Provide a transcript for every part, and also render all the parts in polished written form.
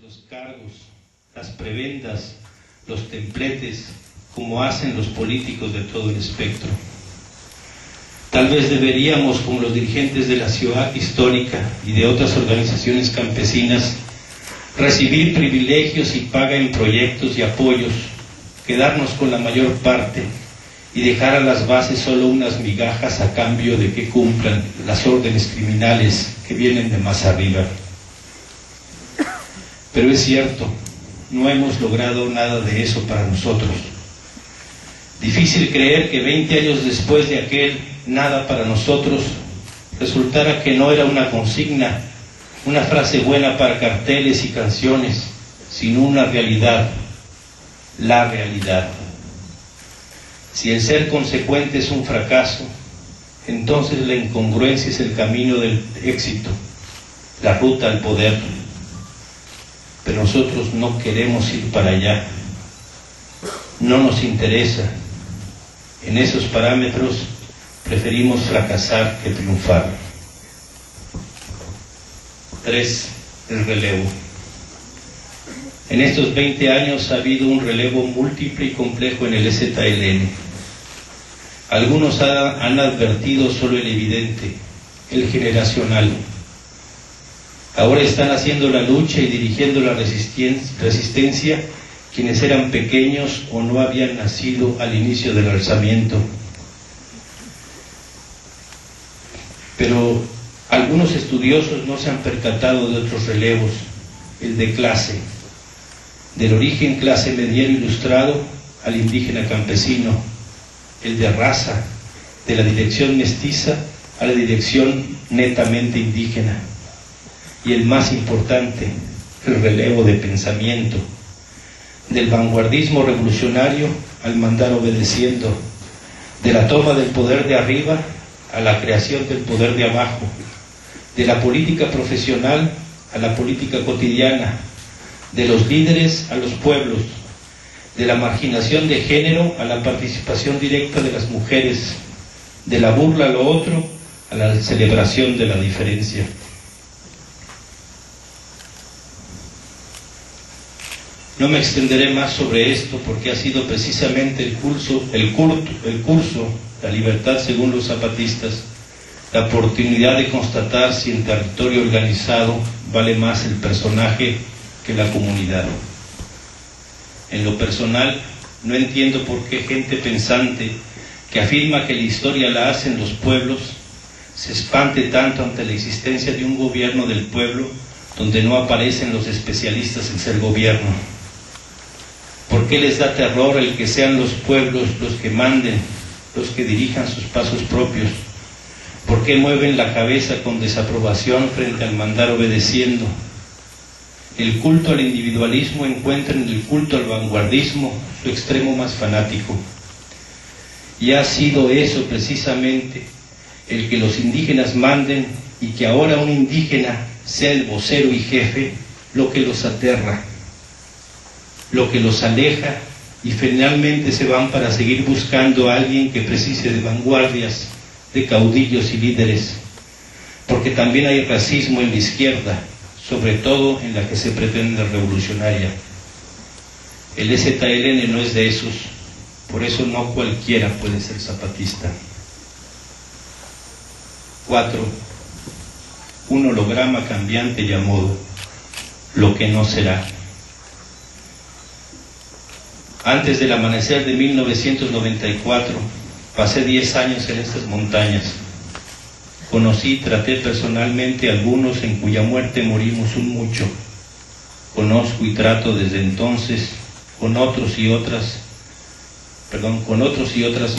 los cargos, las prebendas, los templetes, como hacen los políticos de todo el espectro. Tal vez deberíamos, como los dirigentes de la ciudad histórica y de otras organizaciones campesinas, recibir privilegios y paga en proyectos y apoyos, quedarnos con la mayor parte y dejar a las bases solo unas migajas a cambio de que cumplan las órdenes criminales que vienen de más arriba. Pero es cierto, no hemos logrado nada de eso para nosotros. Difícil creer que 20 años después de aquel nada para nosotros resultara que no era una consigna, una frase buena para carteles y canciones, sino una realidad, la realidad. Si el ser consecuente es un fracaso, entonces la incongruencia es el camino del éxito, la ruta al poder. Pero nosotros no queremos ir para allá, no nos interesa. En esos parámetros preferimos fracasar que triunfar. 3. El relevo. En estos 20 años ha habido un relevo múltiple y complejo en el EZLN. Algunos han advertido solo el evidente, el generacional. Ahora están haciendo la lucha y dirigiendo la resistencia quienes eran pequeños o no habían nacido al inicio del alzamiento. Pero algunos estudiosos no se han percatado de otros relevos, el de clase, del origen clase mediero ilustrado al indígena campesino, el de raza, de la dirección mestiza a la dirección netamente indígena, y el más importante, el relevo de pensamiento, del vanguardismo revolucionario al mandar obedeciendo, de la toma del poder de arriba a la creación del poder de abajo, de la política profesional a la política cotidiana, de los líderes a los pueblos, de la marginación de género a la participación directa de las mujeres, de la burla a lo otro a la celebración de la diferencia. No me extenderé más sobre esto porque ha sido precisamente el curso, La libertad según los zapatistas, la oportunidad de constatar si en territorio organizado vale más el personaje que la comunidad. En lo personal, no entiendo por qué gente pensante que afirma que la historia la hacen los pueblos se espante tanto ante la existencia de un gobierno del pueblo donde no aparecen los especialistas en ser gobierno. ¿Por qué les da terror el que sean los pueblos los que manden, los que dirijan sus pasos propios? ¿Por qué mueven la cabeza con desaprobación frente al mandar obedeciendo? El culto al individualismo encuentra en el culto al vanguardismo su extremo más fanático. Y ha sido eso precisamente, el que los indígenas manden y que ahora un indígena sea el vocero y jefe, lo que los aterra, lo que los aleja, y finalmente se van para seguir buscando a alguien que precise de vanguardias, de caudillos y líderes, porque también hay racismo en la izquierda, sobre todo en la que se pretende revolucionaria. El EZLN no es de esos, por eso no cualquiera puede ser zapatista. 4. Un holograma cambiante y a modo, lo que no será. Antes del amanecer de 1994, pasé 10 años en estas montañas. Conocí y traté personalmente a algunos en cuya muerte morimos un mucho. Conozco y trato desde entonces con otros y otras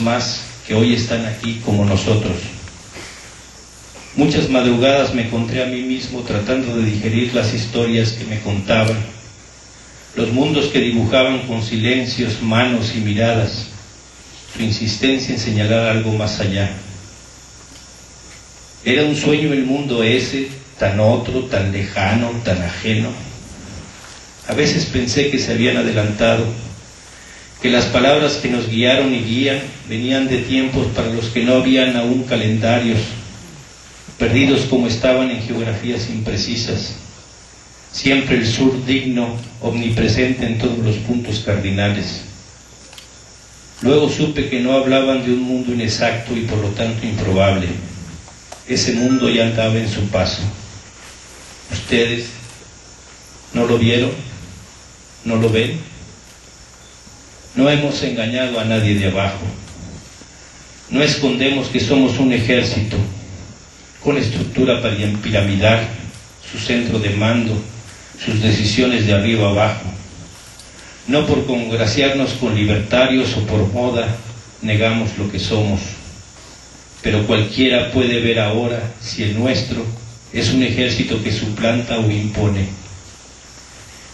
más que hoy están aquí como nosotros. Muchas madrugadas me encontré a mí mismo tratando de digerir las historias que me contaban, los mundos que dibujaban con silencios, manos y miradas, su insistencia en señalar algo más allá. Era un sueño el mundo ese, tan otro, tan lejano, tan ajeno. A veces pensé que se habían adelantado, que las palabras que nos guiaron y guían venían de tiempos para los que no habían aún calendarios, perdidos como estaban en geografías imprecisas. siempre el sur digno, omnipresente en todos los puntos cardinales. Luego supe que no hablaban de un mundo inexacto y por lo tanto improbable. Ese mundo ya andaba en su paso. ¿Ustedes no lo vieron? ¿No lo ven? No hemos engañado a nadie de abajo. No escondemos que somos un ejército con estructura piramidal, su centro de mando, sus decisiones de arriba abajo. No por congraciarnos con libertarios o por moda negamos lo que somos, pero cualquiera puede ver ahora si el nuestro es un ejército que suplanta o impone.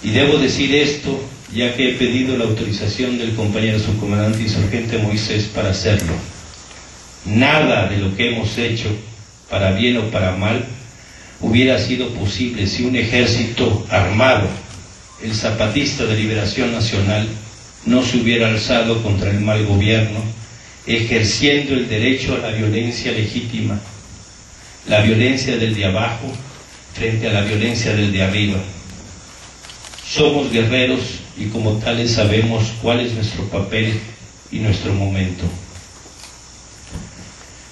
Y debo decir esto ya que he pedido la autorización del compañero subcomandante y sargento Moisés para hacerlo. Nada de lo que hemos hecho, para bien o para mal, hubiera sido posible si un ejército armado, el Zapatista de Liberación Nacional, no se hubiera alzado contra el mal gobierno, ejerciendo el derecho a la violencia legítima, la violencia del de abajo frente a la violencia del de arriba. Somos guerreros y como tales sabemos cuál es nuestro papel y nuestro momento.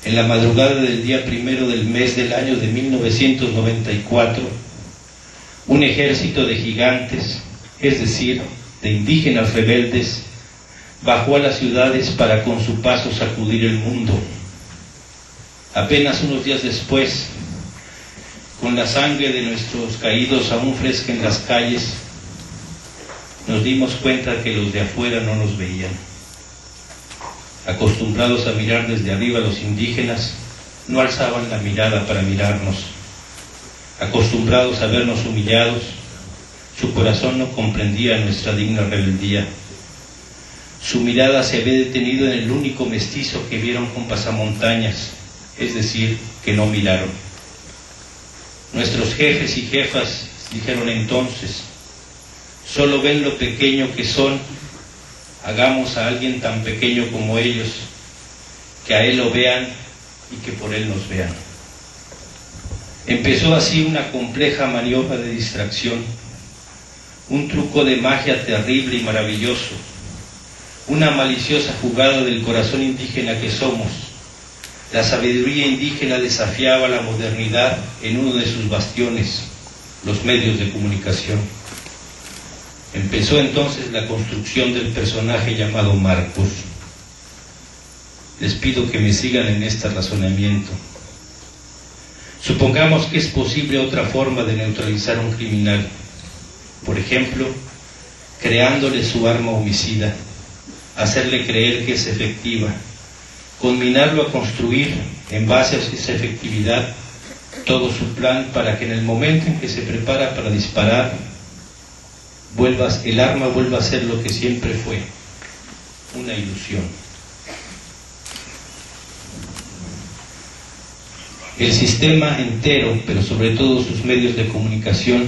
En la madrugada del día 1 del mes del año de 1994, un ejército de gigantes, es decir, de indígenas rebeldes, bajó a las ciudades para con su paso sacudir el mundo. Apenas unos días después, con la sangre de nuestros caídos aún fresca en las calles, nos dimos cuenta que los de afuera no nos veían. Acostumbrados a mirar desde arriba, los indígenas no alzaban la mirada para mirarnos. Acostumbrados a vernos humillados, su corazón no comprendía nuestra digna rebeldía. Su mirada se había detenido en el único mestizo que vieron con pasamontañas, es decir, que no miraron. Nuestros jefes y jefas dijeron entonces: solo ven lo pequeño que son, hagamos a alguien tan pequeño como ellos, que a él lo vean y que por él nos vean. Empezó así una compleja maniobra de distracción, un truco de magia terrible y maravilloso, una maliciosa jugada del corazón indígena que somos. La sabiduría indígena desafiaba la modernidad en uno de sus bastiones, los medios de comunicación. Empezó entonces la construcción del personaje llamado Marcos. Les pido que me sigan en este razonamiento. Supongamos que es posible otra forma de neutralizar a un criminal. Por ejemplo, creándole su arma homicida, hacerle creer que es efectiva, combinarlo a construir, en base a esa efectividad, todo su plan para que en el momento en que se prepara para disparar, el arma vuelva a ser lo que siempre fue, una ilusión. El sistema entero, pero sobre todo sus medios de comunicación,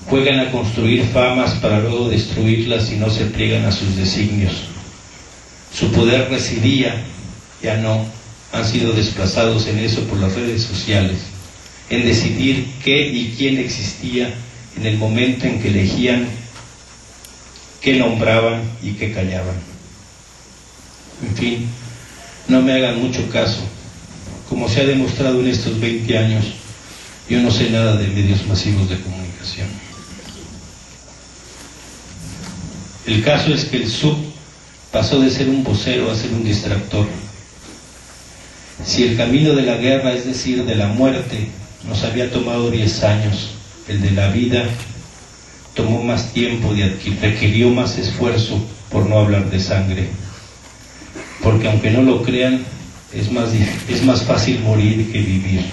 juegan a construir famas para luego destruirlas si no se pliegan a sus designios. Su poder residía, ya no, han sido desplazados en eso por las redes sociales, en decidir qué y quién existía en el momento en que elegían, qué nombraban y qué callaban. En fin, no me hagan mucho caso. Como se ha demostrado en estos 20 años, yo no sé nada de medios masivos de comunicación. El caso es que el SUB pasó de ser un vocero a ser un distractor. Si el camino de la guerra, es decir, de la muerte, nos había tomado 10 años, el de la vida tomó más tiempo, requirió más esfuerzo, por no hablar de sangre. Porque aunque no lo crean, es más fácil morir que vivir.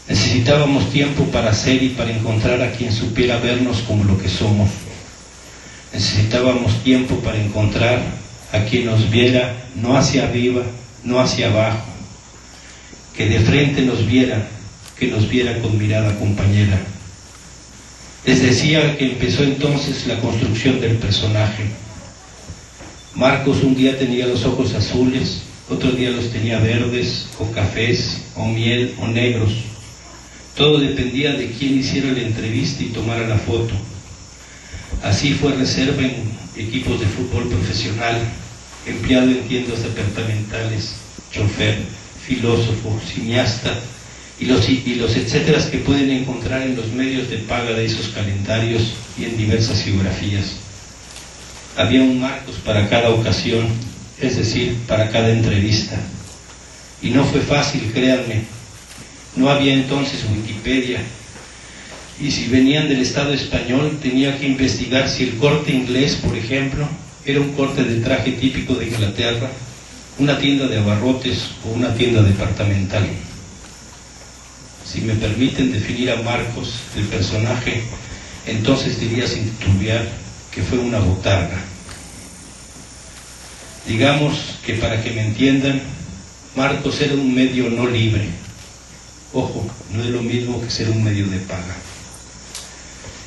Necesitábamos tiempo para ser y para encontrar a quien supiera vernos como lo que somos. Necesitábamos tiempo para encontrar a quien nos viera no hacia arriba, no hacia abajo, que de frente nos viera, que nos viera con mirada compañera. Les decía que empezó entonces la construcción del personaje. Marcos un día tenía los ojos azules, otro día los tenía verdes, o cafés, o miel, o negros. Todo dependía de quién hiciera la entrevista y tomara la foto. Así fue reserva en equipos de fútbol profesional, empleado en tiendas departamentales, chofer, filósofo, cineasta y los etcéteras que pueden encontrar en los medios de paga de esos calendarios y en diversas geografías. Había un Marcos para cada ocasión, es decir, para cada entrevista. Y no fue fácil, créanme. No había entonces Wikipedia. Y si venían del Estado español, tenía que investigar si el corte inglés, por ejemplo, era un corte de traje típico de Inglaterra, una tienda de abarrotes o una tienda departamental. Si me permiten definir a Marcos, el personaje, entonces diría sin titubear que fue una botarga. Digamos que, para que me entiendan, Marcos era un medio no libre. Ojo, no es lo mismo que ser un medio de paga.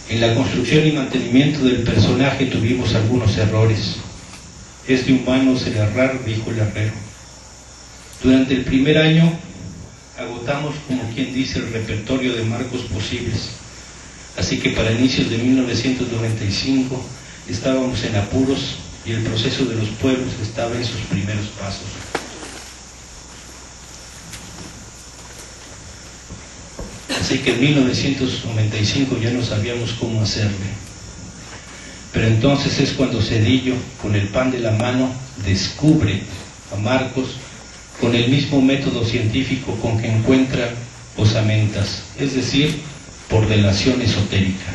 En la construcción y mantenimiento del personaje tuvimos algunos errores. Es de humanos el errar, dijo el herrero. Durante el primer año agotamos, como quien dice, el repertorio de Marcos posibles. Así que para inicios de 1995 estábamos en apuros y el proceso de los pueblos estaba en sus primeros pasos. Así que en 1995 ya no sabíamos cómo hacerle. Pero entonces es cuando Zedillo, con el pan de la mano, descubre a Marcos con el mismo método científico con que encuentra osamentas, es decir, por delación esotérica.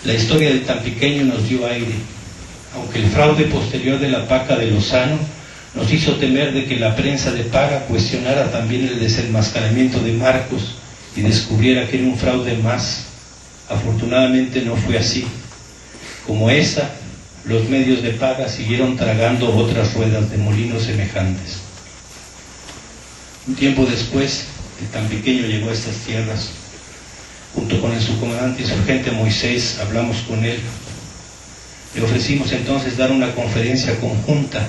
La historia del Tampiqueño nos dio aire, aunque el fraude posterior de la Paca de Lozano nos hizo temer de que la prensa de paga cuestionara también el desenmascaramiento de Marcos y descubriera que era un fraude más. Afortunadamente no fue así. Como esa, los medios de paga siguieron tragando otras ruedas de molino semejantes. Un tiempo después, el Tampiqueño llegó a estas tierras. Junto con el subcomandante insurgente Moisés, hablamos con él. Le ofrecimos entonces dar una conferencia conjunta.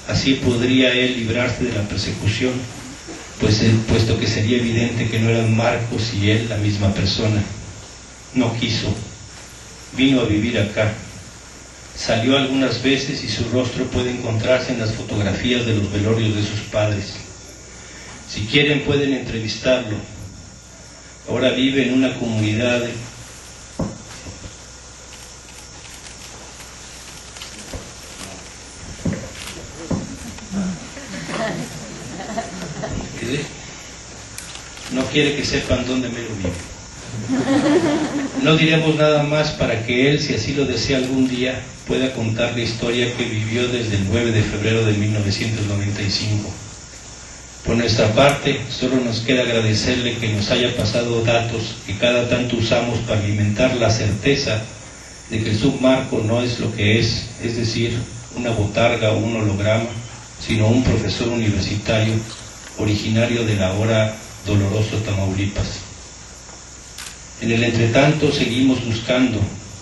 Así podría él librarse de la persecución, puesto que sería evidente que no eran Marcos y él la misma persona. No quiso. Vino a vivir acá. Salió algunas veces y su rostro puede encontrarse en las fotografías de los velorios de sus padres. Si quieren pueden entrevistarlo. Ahora vive en una comunidad no quiere que sepan dónde me lo vive. No diremos nada más para que él, si así lo desea algún día, pueda contar la historia que vivió desde el 9 de febrero de 1995. Por nuestra parte, solo nos queda agradecerle que nos haya pasado datos que cada tanto usamos para alimentar la certeza de que el submarco no es lo que es decir, una botarga o un holograma, sino un profesor universitario originario del ahora doloroso Tamaulipas. En el entretanto seguimos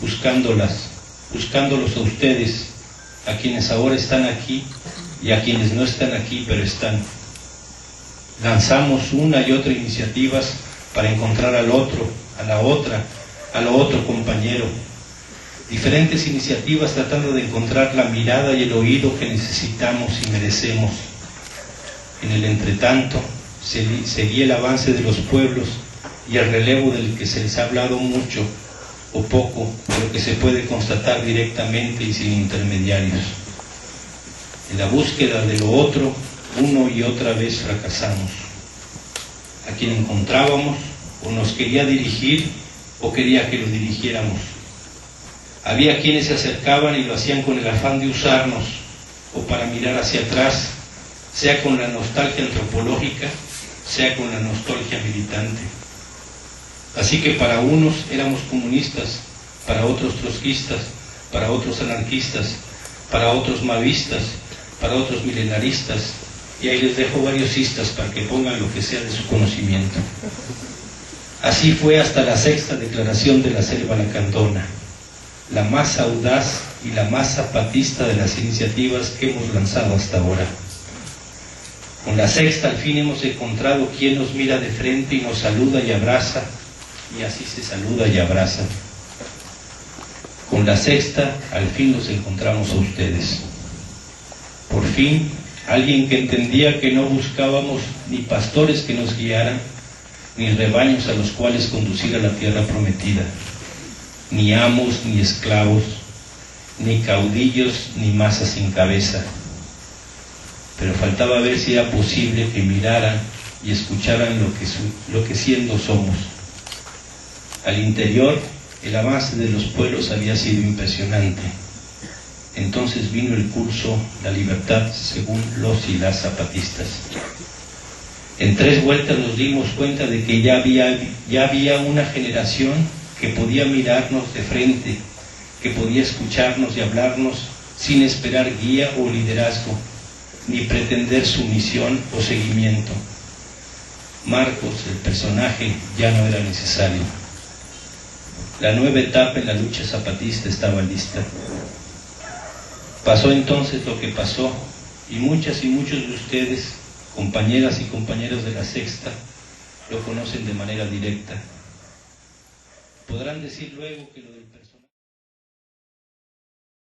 buscándolos a ustedes, a quienes ahora están aquí y a quienes no están aquí pero están. Lanzamos una y otra iniciativas para encontrar al otro, a la otra, al otro compañero. Diferentes iniciativas tratando de encontrar la mirada y el oído que necesitamos y merecemos. En el entretanto, seguí el avance de los pueblos y el relevo del que se les ha hablado mucho o poco, pero que se puede constatar directamente y sin intermediarios. En la búsqueda de lo otro, uno y otra vez fracasamos. A quien encontrábamos, o nos quería dirigir, o quería que lo dirigiéramos. Había quienes se acercaban y lo hacían con el afán de usarnos, o para mirar hacia atrás, sea con la nostalgia antropológica, sea con la nostalgia militante. Así que para unos éramos comunistas, para otros trotskistas, para otros anarquistas, para otros maoístas, para otros milenaristas, y ahí les dejo varios cistas para que pongan lo que sea de su conocimiento. Así fue hasta la sexta declaración de la Selva Lacandona, la más audaz y la más zapatista de las iniciativas que hemos lanzado hasta ahora. Con la sexta al fin hemos encontrado quien nos mira de frente y nos saluda y abraza, y así se saluda y abraza. Con la sexta al fin nos encontramos a ustedes. Por fin, alguien que entendía que no buscábamos ni pastores que nos guiaran, ni rebaños a los cuales conducir a la tierra prometida, ni amos ni esclavos, ni caudillos ni masas sin cabeza. Pero faltaba ver si era posible que miraran y escucharan lo que siendo somos. Al interior, el avance de los pueblos había sido impresionante. Entonces vino el curso La Libertad según los y las zapatistas. En 3 vueltas nos dimos cuenta de que ya había una generación que podía mirarnos de frente, que podía escucharnos y hablarnos sin esperar guía o liderazgo, ni pretender sumisión o seguimiento. Marcos, el personaje, ya no era necesario. La nueva etapa en la lucha zapatista estaba lista. Pasó entonces lo que pasó, y muchas y muchos de ustedes, compañeras y compañeros de la sexta, lo conocen de manera directa. Podrán decir luego que lo del personaje